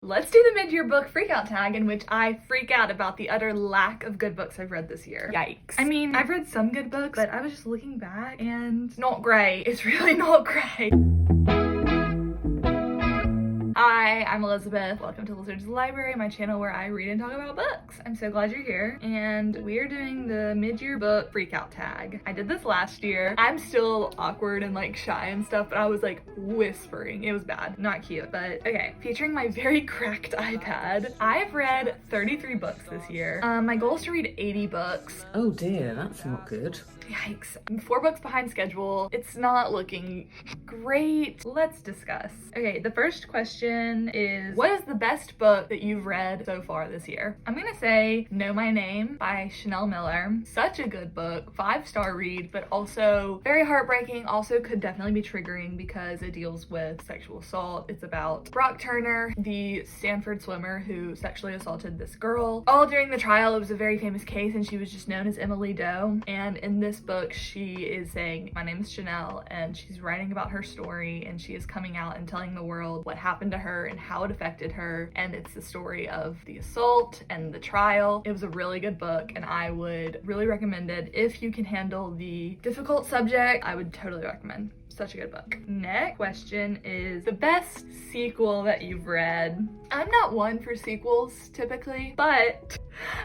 let's do the mid-year book freakout tag, in which I freak out about the utter lack of good books I've read this year. Yikes. I mean, I've read some good books, but I was just looking back and it's not great. It's really not great. Hi, I'm Elizabeth. Welcome to Lizard's Library, my channel where I read and talk about books. I'm so glad you're here, and we are doing the mid-year book freakout tag. I did this last year. I'm still awkward and like shy and stuff, but I was like whispering. It was bad, not cute, but okay. Featuring my very cracked iPad, I've read 33 books this year. My goal is to read 80 books. Oh dear, that's not good. Yikes. I'm 4 books behind schedule. It's not looking great. Let's discuss. Okay, the first question is, what is the best book that you've read so far this year? I'm gonna say Know My Name by Chanel Miller. Such a good book, 5-star read, but also very heartbreaking, also could definitely be triggering because it deals with sexual assault. It's about Brock Turner, the Stanford swimmer who sexually assaulted this girl. All during the trial, it was a very famous case and she was just known as Emily Doe. And in this book, she is saying, my name is Chanel, and she's writing about her story, and she is coming out and telling the world what happened to her and how it affected her. And it's the story of the assault and the trial. It was a really good book, and I would really recommend it. If you can handle the difficult subject, I would totally recommend. Such a good book. Next question is the best sequel that you've read. I'm not one for sequels typically, but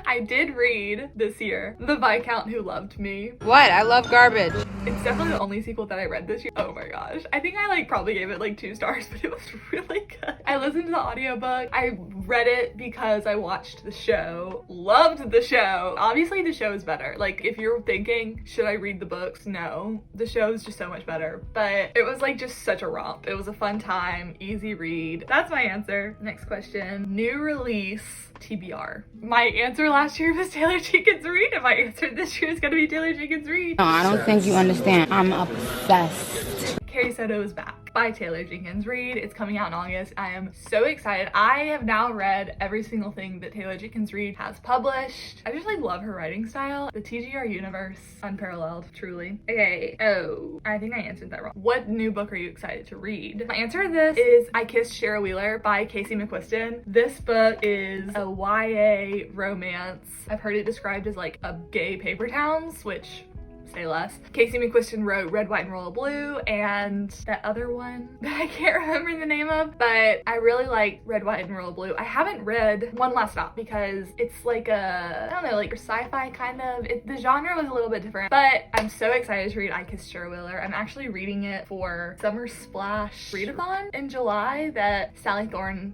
I did read this year The Viscount Who Loved Me. What? I love garbage. It's definitely the only sequel that I read this year. Oh my gosh. I think I like probably gave it like 2 stars, but it was really good. I listened to the audiobook. I read it because I watched the show. Loved the show. Obviously the show is better. Like if you're thinking, should I read the books? No. The show is just so much better. But it was like just such a romp. It was a fun time, easy read. That's my answer. Next question. New release TBR. My answer last year was Taylor Jenkins Reid, and my answer this year is gonna be Taylor Jenkins Reid. No, I don't think you understand. I'm obsessed. Carrie Soto is back by Taylor Jenkins Reid. It's coming out in August. I am so excited. I have now read every single thing that Taylor Jenkins Reid has published. I just like love her writing style. The TGR universe, unparalleled, truly. Okay, oh, I think I answered that wrong. What new book are you excited to read? My answer to this is I Kissed Shara Wheeler by Casey McQuiston. This book is a YA romance. I've heard it described as like a gay paper towns, which say less. Casey McQuiston wrote Red, White, and Royal Blue and that other one that I can't remember the name of, but I really like Red, White, and Royal Blue. I haven't read One Last Stop because it's like a, I don't know, like sci-fi kind of. The genre was a little bit different, but I'm so excited to read I Kissed Shara Wheeler. I'm actually reading it for Summer Splash readathon in July that Sally Thorne,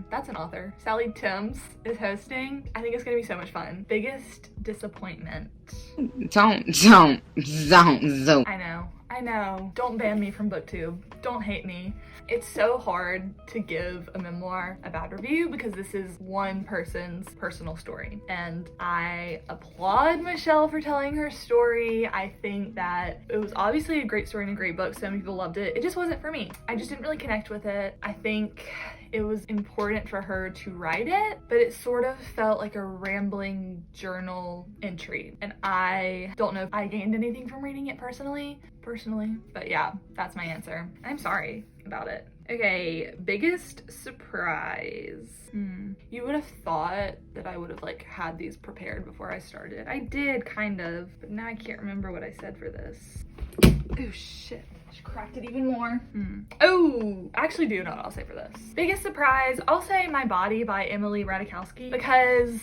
that's an author, Sally Timms is hosting. I think it's gonna be so much fun. Biggest disappointment. Don't. I know. Don't ban me from BookTube. Don't hate me. It's so hard to give a memoir a bad review because this is one person's personal story. And I applaud Michelle for telling her story. I think that it was obviously a great story and a great book. So many people loved it. It just wasn't for me. I just didn't really connect with it. I think it was important for her to write it, but it sort of felt like a rambling journal entry. And I don't know if I gained anything from reading it personally, but yeah, that's my answer. I'm sorry about it. Okay, biggest surprise. You would have thought that I would have like had these prepared before I started. I did kind of, but now I can't remember what I said for this. Oh shit. Cracked it even more. Oh, I actually do know what I'll say for this. Biggest surprise, I'll say My Body by Emily Ratajkowski because,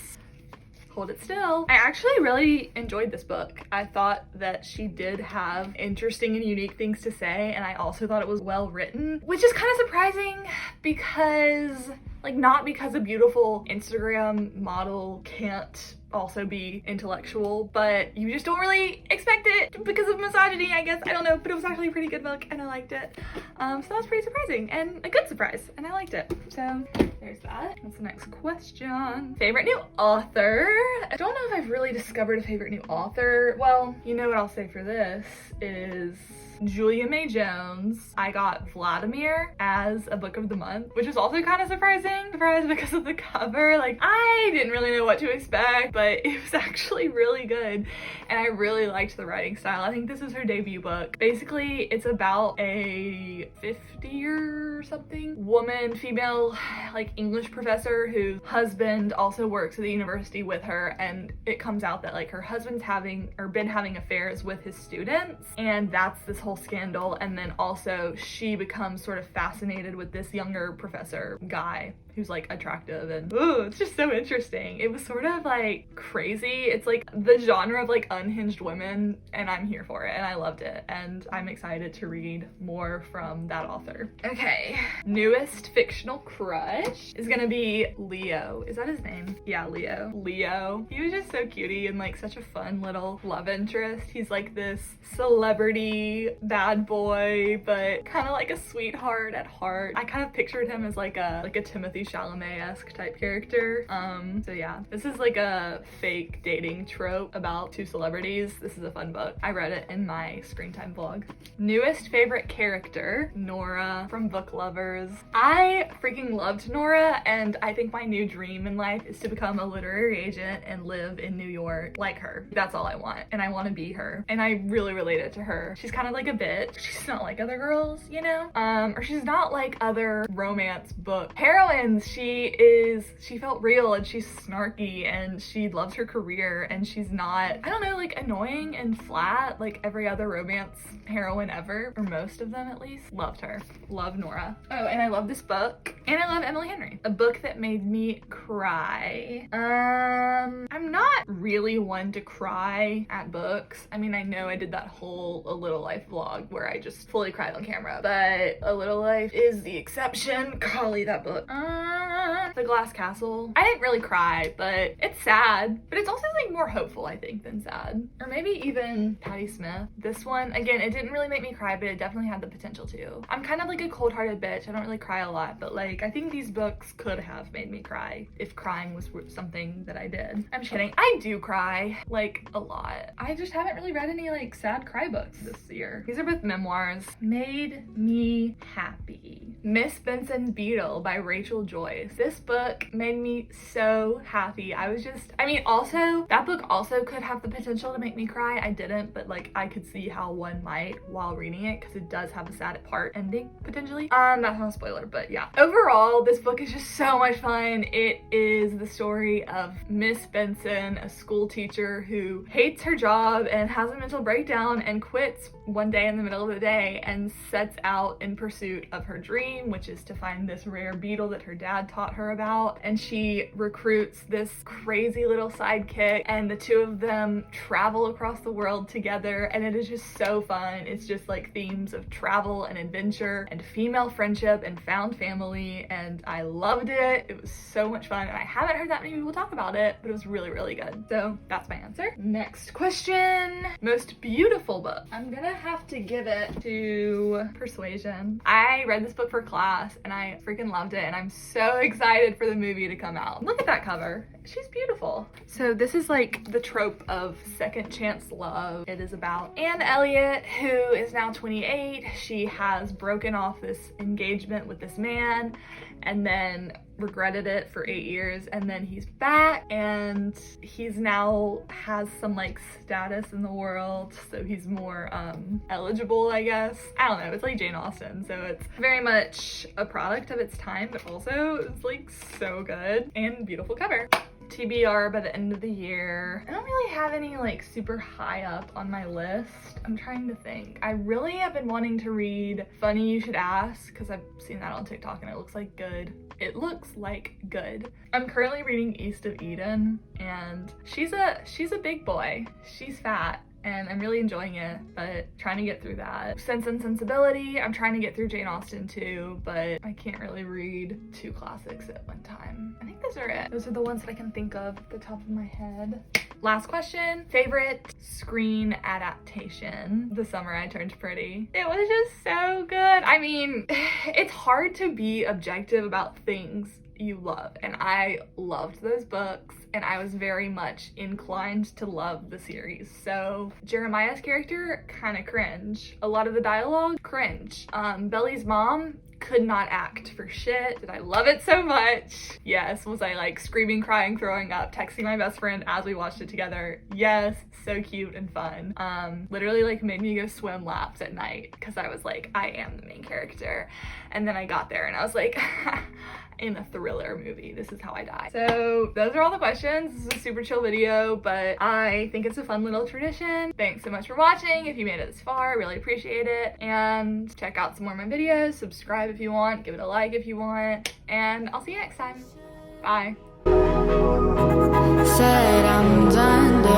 hold it still, I actually really enjoyed this book. I thought that she did have interesting and unique things to say, and I also thought it was well written, which is kind of surprising because, like, not because a beautiful Instagram model can't also be intellectual, but you just don't really expect it because of misogyny, I guess. I don't know, but it was actually a pretty good book and I liked it. So that was pretty surprising and a good surprise, and I liked it. So there's that. What's the next question? Favorite new author? I don't know if I've really discovered a favorite new author. Well, you know what I'll say for this is Julia May Jones. I got Vladimir as a book of the month, which was also kind of surprising. Surprised because of the cover. Like, I didn't really know what to expect, but but it was actually really good and I really liked the writing style. I think this is her debut book. Basically, it's about a 50 or something woman, female, like English professor whose husband also works at the university with her, and it comes out that like her husband's been having affairs with his students, and that's this whole scandal. And then also she becomes sort of fascinated with this younger professor guy who's like attractive, and ooh, it's just so interesting. It was sort of like crazy. It's like the genre of like unhinged women, and I'm here for it and I loved it, and I'm excited to read more from that author. Okay, newest fictional crush is gonna be Leo. Is that his name? Yeah, Leo. He was just so cutie and like such a fun little love interest. He's like this celebrity bad boy, but kind of like a sweetheart at heart. I kind of pictured him as like a Timothy Chalamet-esque type character. So yeah, this is like a fake dating trope about two celebrities. This is a fun book. I read it in my screen time vlog. Newest favorite character, Nora from Book Lovers. I freaking loved Nora, and I think my new dream in life is to become a literary agent and live in New York like her. That's all I want, and I want to be her, and I really related to her. She's kind of like a bitch. She's not like other girls, you know? Or she's not like other romance book heroines. She felt real, and she's snarky, and she loves her career, and she's not, I don't know, like annoying and flat like every other romance heroine ever, or most of them at least. Loved her. Love Nora. Oh, and I love this book, and I love Emily Henry. A book that made me cry. I'm not really one to cry at books. I mean, I know I did that whole A Little Life vlog where I just fully cried on camera, but A Little Life is the exception. Golly, that book. The Glass Castle. I didn't really cry, but it's sad, but it's also like more hopeful, I think, than sad. Or maybe even Patti Smith. This one, again, it didn't really make me cry, but it definitely had the potential to. I'm kind of like a cold-hearted bitch. I don't really cry a lot, but like I think these books could have made me cry if crying was something that I did. I'm just kidding. I do cry like a lot. I just haven't really read any like sad cry books this year. These are both memoirs. Made me happy. Miss Benson's Beetle by Rachel Joyce. This book made me so happy. Also, that book also could have the potential to make me cry. I didn't, but like I could see how one might while reading it, because it does have a sad part ending potentially. That's not a spoiler, but yeah. Overall, this book is just so much fun. It is the story of Miss Benson, a school teacher who hates her job and has a mental breakdown and quits one day in the middle of the day and sets out in pursuit of her dream, which is to find this rare beetle that her dad taught her about. And she recruits this crazy little sidekick, and the two of them travel across the world together, and it is just so fun. It's just like themes of travel and adventure and female friendship and found family, and I loved it. It was so much fun, and I haven't heard that many people talk about it, but it was really, really good. So that's my answer. Next question. Most beautiful book. I'm gonna have to give it to Persuasion. I read this book for class and I freaking loved it, and I'm so excited for the movie to come out. Look at that cover. She's beautiful. So this is like the trope of second chance love. It is about Anne Elliot, who is now 28. She has broken off this engagement with this man and then regretted it for 8 years, and then he's back and he's now has some like status in the world, so he's more eligible, I guess. I don't know, it's like Jane Austen, so it's very much a product of its time, but also it's like so good and beautiful cover. TBR by the end of the year. I don't really have any like super high up on my list. I'm trying to think. I really have been wanting to read Funny You Should Ask, because I've seen that on TikTok and it looks like good. It looks like good. I'm currently reading East of Eden, and she's a big boy. She's fat, and I'm really enjoying it, but trying to get through that. Sense and Sensibility, I'm trying to get through Jane Austen too, but I can't really read two classics at one time. I think those are it. Those are the ones that I can think of at the top of my head. Last question, favorite screen adaptation? The Summer I Turned Pretty. It was just so good. I mean, it's hard to be objective about things you love, and I loved those books, and I was very much inclined to love the series. So Jeremiah's character, kind of cringe. A lot of the dialogue, cringe. Belly's mom, Could not act for shit. Did I love it so much? Yes. Was I like screaming, crying, throwing up, texting my best friend as we watched it together? Yes. So cute and fun. Literally like made me go swim laps at night because I was like, I am the main character. And then I got there and I was like, in a thriller movie, this is how I die. So those are all the questions. This is a super chill video, but I think it's a fun little tradition. Thanks so much for watching. If you made it this far, I really appreciate it. And check out some more of my videos. Subscribe if you want. Give it a like if you want. And I'll see you next time. Bye. Said I'm done.